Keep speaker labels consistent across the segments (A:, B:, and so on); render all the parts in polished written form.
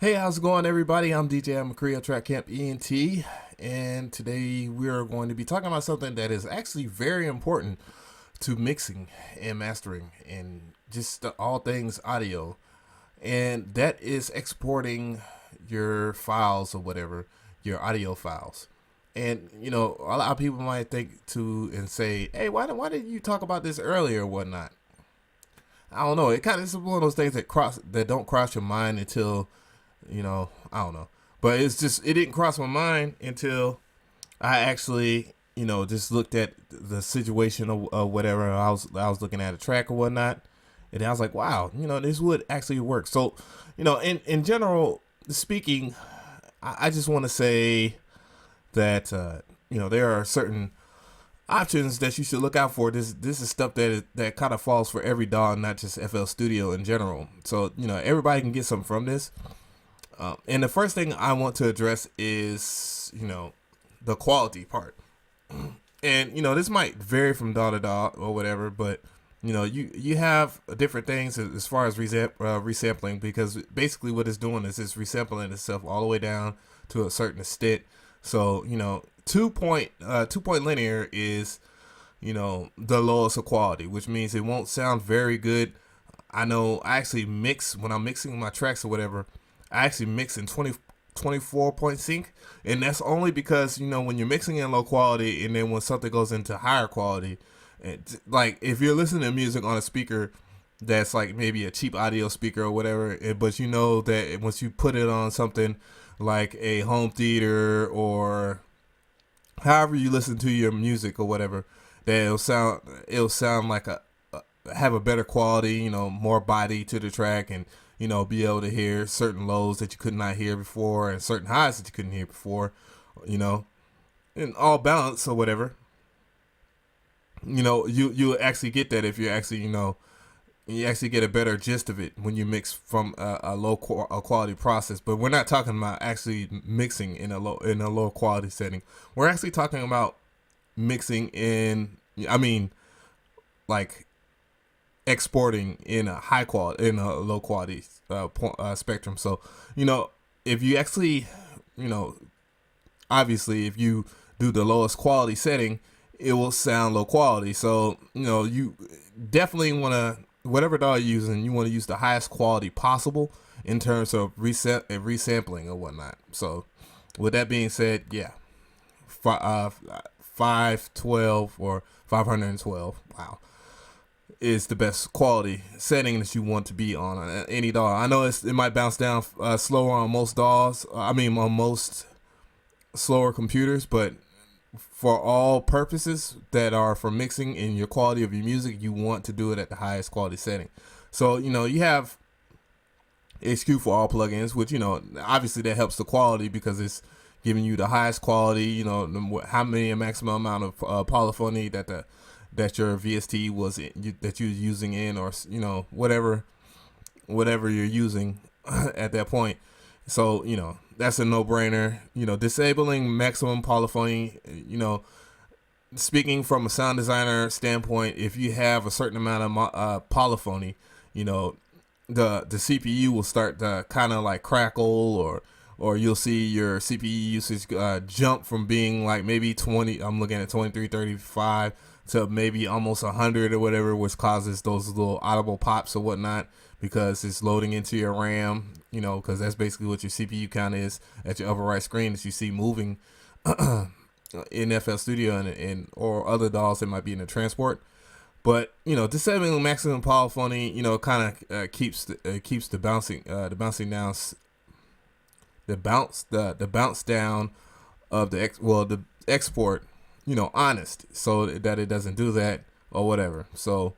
A: Hey, how's it going, everybody? I'm DJ McCree, Track Camp ENT, and today we are going to be talking about something that is actually very important to mixing and mastering and just all things audio, and that is exporting your files or whatever, your audio files. And a lot of people might think to and say, "Hey, why didn't you talk about this earlier or whatnot?" I don't know. It kind of is one of those things that don't cross your mind until I don't know. But it didn't cross my mind until I actually, just looked at the situation of whatever. I was looking at a track or whatnot, and I was like, wow, this would actually work. So, in general speaking, I just want to say that there are certain options that you should look out for. This is stuff that kind of falls for every DAW, not just FL Studio in general. So everybody can get something from this. And the first thing I want to address is, the quality part. And, this might vary from DAW to DAW or whatever, but, you have different things as far as resampling, because basically what it's doing is it's resampling itself all the way down to a certain extent. So, two point linear is, the lowest of quality, which means it won't sound very good. I know I actually mix, when I'm mixing my tracks or whatever, I actually mix in 24 point sync, and that's only because when you're mixing in low quality and then when something goes into higher quality, like if you're listening to music on a speaker that's like maybe a cheap audio speaker or whatever, but that once you put it on something like a home theater or however you listen to your music or whatever, that it'll sound like have a better quality, more body to the track, and be able to hear certain lows that you could not hear before and certain highs that you couldn't hear before, and all balance or whatever. You actually get that if you actually you actually get a better gist of it when you mix from a quality process. But we're not talking about actually mixing in a low quality setting. We're actually talking about mixing in, I mean, like exporting in a high quality, in a low quality spectrum. So if you actually, you know obviously if you do the lowest quality setting, it will sound low quality. So you definitely want to, whatever DAW you're using, you want to use the highest quality possible in terms of resampling or whatnot. So with that being said, yeah, 512 or 512, wow, is the best quality setting that you want to be on any DAW. I know it might bounce down slower on most DAWs. I mean, on most slower computers, but for all purposes that are for mixing in your quality of your music, you want to do it at the highest quality setting. So you have HQ for all plugins, which obviously that helps the quality because it's giving you the highest quality. How many a maximum amount of polyphony that your VST that you're using in, or whatever you're using at that point. So that's a no-brainer. Disabling maximum polyphony. Speaking from a sound designer standpoint, if you have a certain amount of polyphony, the CPU will start to kind of like crackle, or you'll see your CPU usage jump from being like maybe 20. I'm looking at 23, 35 to maybe almost 100 or whatever, which causes those little audible pops or whatnot because it's loading into your RAM. Because that's basically what your CPU count is at your upper right screen that you see moving in FL Studio and or other DAWs that might be in the transport. But disabling maximum polyphony, kind of keeps the bouncing down, the bounce down of the export, honest, so that it doesn't do that or whatever. So.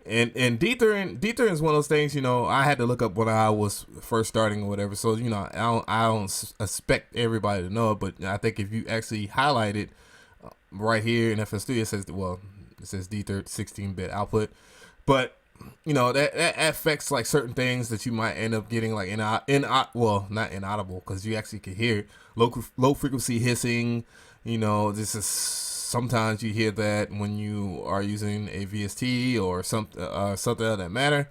A: And dethering is one of those things, I had to look up when I was first starting or whatever. So, I don't expect everybody to know it, but I think if you actually highlight it right here in FL Studio, it says dether 16-bit output. But, that affects like certain things that you might end up getting like not inaudible, because you actually can hear it. Low frequency hissing, this is sometimes you hear that when you are using a VST or something of that matter,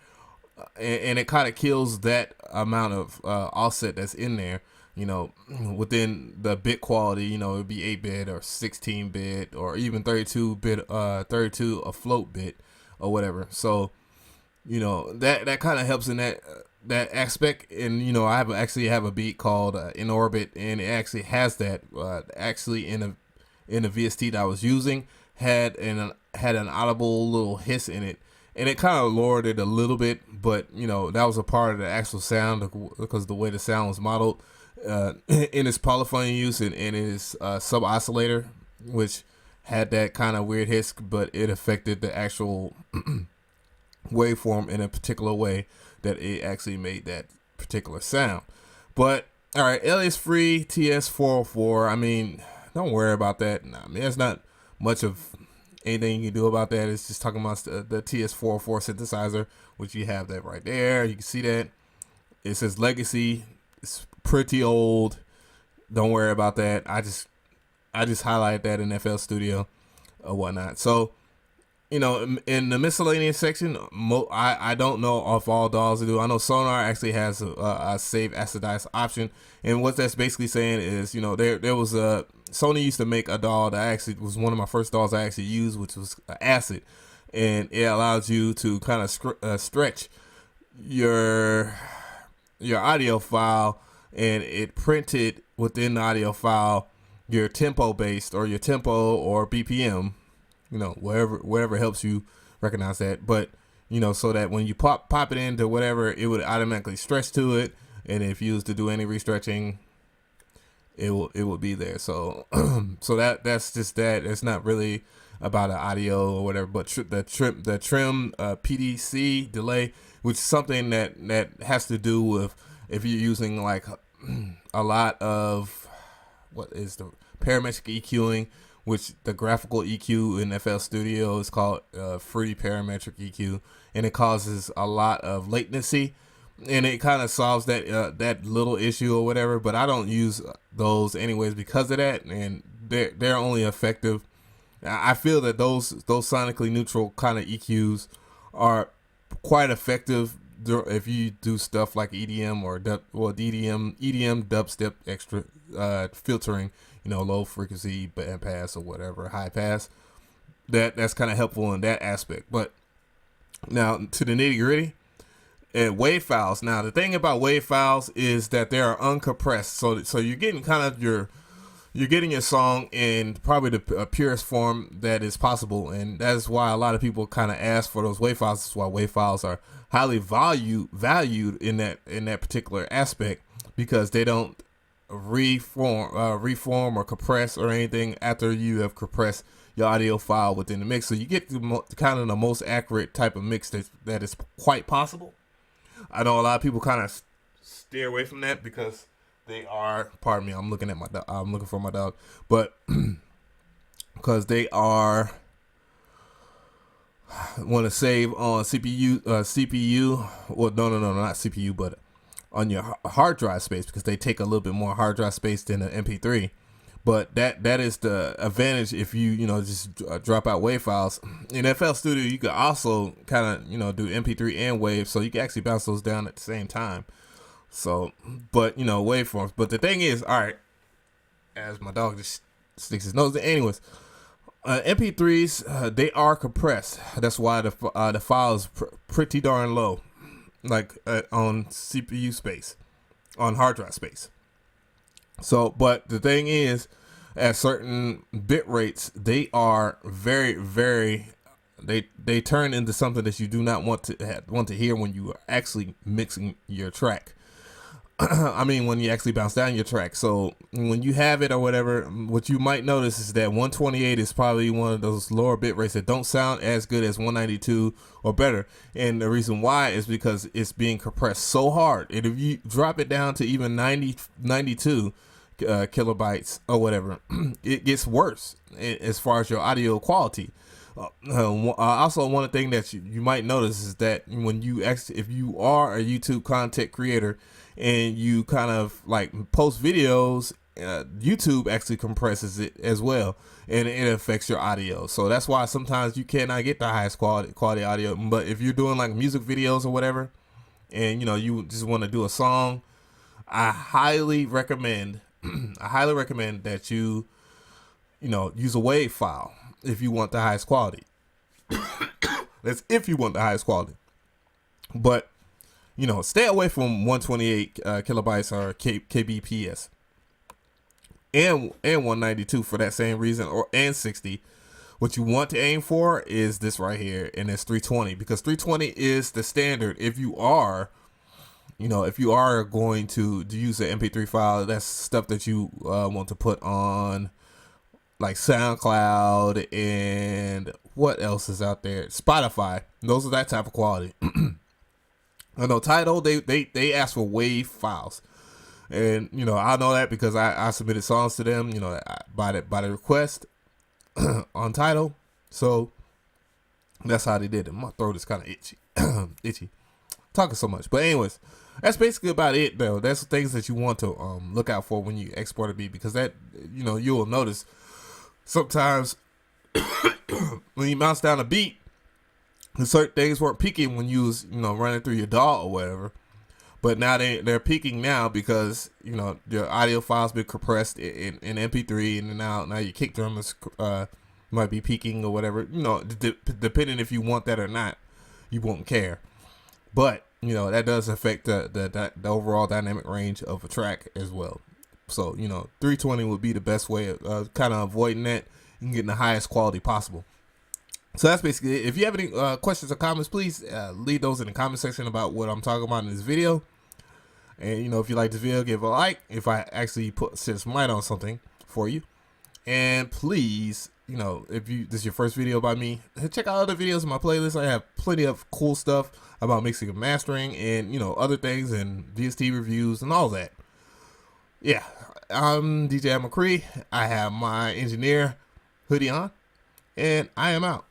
A: and it kind of kills that amount of offset that's in there. Within the bit quality, it'd be 8-bit or 16-bit or even 32-bit, 32 a float bit or whatever. So, that kind of helps in that aspect. And I actually have a beat called In Orbit, and it actually has that. Actually, in the VST that I was using, had an audible little hiss in it, and it kind of lowered it a little bit. But that was a part of the actual sound because the way the sound was modeled. In his polyphony use and in his sub oscillator, which had that kind of weird hiss, but it affected the actual waveform in a particular way that it actually made that particular sound. But all right, alias free TS404. I mean, don't worry about that. I mean, there's not much of anything you can do about that. It's just talking about the TS404 synthesizer, which you have that right there. You can see that it says legacy. It's pretty old. Don't worry about that. I just highlighted that in FL Studio or whatnot. So, in the miscellaneous section, I don't know if all DAWs do. I know Sonar actually has a save as dice option, and what that's basically saying is, there was a Sony used to make a DAW that actually was one of my first DAWs I actually used, which was Acid, and it allows you to kind of stretch your audio file, and it printed within the audio file your tempo based or your tempo or BPM, wherever helps you recognize that. But so that when you pop it into whatever, it would automatically stretch to it, and if you was to do any restretching, it would be there. So so that's just that. It's not really about an audio or whatever, but the trim PDC delay, which is something that has to do with if you're using like a lot of what is the parametric EQing, which the graphical EQ in FL Studio is called free parametric EQ, and it causes a lot of latency, and it kind of solves that little issue or whatever. But I don't use those anyways because of that, and they're only effective. I feel that those sonically neutral kind of EQs are quite effective if you do stuff like EDM or EDM dubstep extra filtering, low frequency band pass or whatever, high pass. That's kind of helpful in that aspect. But now to the nitty gritty, wave files. Now the thing about wave files is that they are uncompressed, so you're getting kind of you're getting your song in probably the purest form that is possible, and that's why a lot of people kind of ask for those wave files. That's why wave files are highly valued in that particular aspect, because they don't reform or compress or anything after you have compressed your audio file within the mix. So you get kind of the most accurate type of mix that is quite possible. I know a lot of people kind of steer away from that because they are, pardon me, I'm looking for my dog, but because they are want to save on CPU, well, no, not CPU, but on your hard drive space, because they take a little bit more hard drive space than an MP3. But that is the advantage if you just drop out WAV files. In FL Studio, you can also kind of do MP3 and WAV, so you can actually bounce those down at the same time. So, but waveforms. But the thing is, all right, as my dog just sticks his nose in. Anyways, MP3s they are compressed. That's why the file is pretty darn low, like on CPU space, on hard drive space. So, but the thing is, at certain bit rates, they are very, very. They turn into something that you do not want to hear when you are actually mixing your track. I mean, when you actually bounce down your track. So when you have it or whatever, what you might notice is that 128 is probably one of those lower bit rates that don't sound as good as 192 or better. And the reason why is because it's being compressed so hard. And if you drop it down to even 92 kilobytes or whatever, it gets worse as far as your audio quality. Also, one thing that you might notice is that when if you are a YouTube content creator and you kind of like post videos, YouTube actually compresses it as well, and it affects your audio. So that's why sometimes you cannot get the highest quality audio. But if you're doing like music videos or whatever, and you just want to do a song, I highly recommend that you use a WAV file if you want the highest quality. That's if you want the highest quality. But stay away from 128 kilobytes or kbps and 192 for that same reason, and 60. What you want to aim for is this right here, and it's 320, because 320 is the standard. If you are going to use an MP3 file, that's stuff that you want to put on like SoundCloud and what else is out there, Spotify. Those are that type of quality. I know Tidal, they ask for WAV files, and I know that because I submitted songs to them, by the request on Tidal. So that's how they did it. My throat is kind of itchy talking so much. But anyways, that's basically about it though. That's the things that you want to look out for when you export a beat, because that you'll notice sometimes when you mouse down a beat, certain things weren't peaking when you was running through your DAW or whatever, but now they're peaking now because your audio files been compressed in MP3, and now your kick drum is might be peaking or whatever. Depending if you want that or not, you won't care. But that does affect the overall dynamic range of a track as well. So 320 would be the best way of kind of avoiding that and getting the highest quality possible. So that's basically it. If you have any questions or comments, please leave those in the comment section about what I'm talking about in this video. And if you like this video, give a like if I actually shed some light on something for you. And please, if this is your first video by me, check out other videos in my playlist. I have plenty of cool stuff about mixing and mastering, and other things, and VST reviews and all that. Yeah, I'm DJ McCree. I have my engineer hoodie on, and I am out.